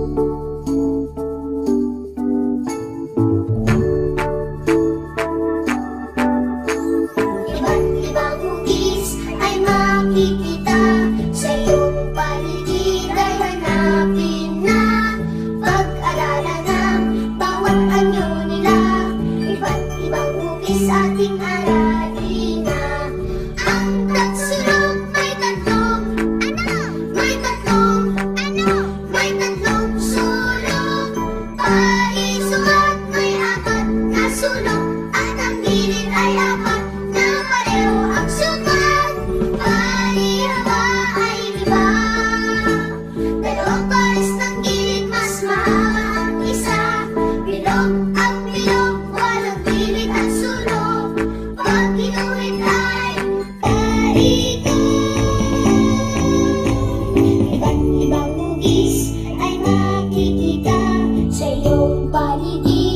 Iba't ibang hugis ay makikita sa iyong paligid ay hanapin na. Pag-alala ng bawat anyo nila, iba't ibang hugis ating aralin na. Ang tagsulok may tatlong may tatlong sulok. Palisugat may apat na sulok, at ang gilid ay apat na pareho ang sukat. Palihawa ay iba, dalawang pares ng gilid, mas mahaba ang isa. Bilog ang bilog, walang gilid at sulok. Pag ginuhit ay talikod. Iba't ibang hugis ay makikita sa iyong paligid.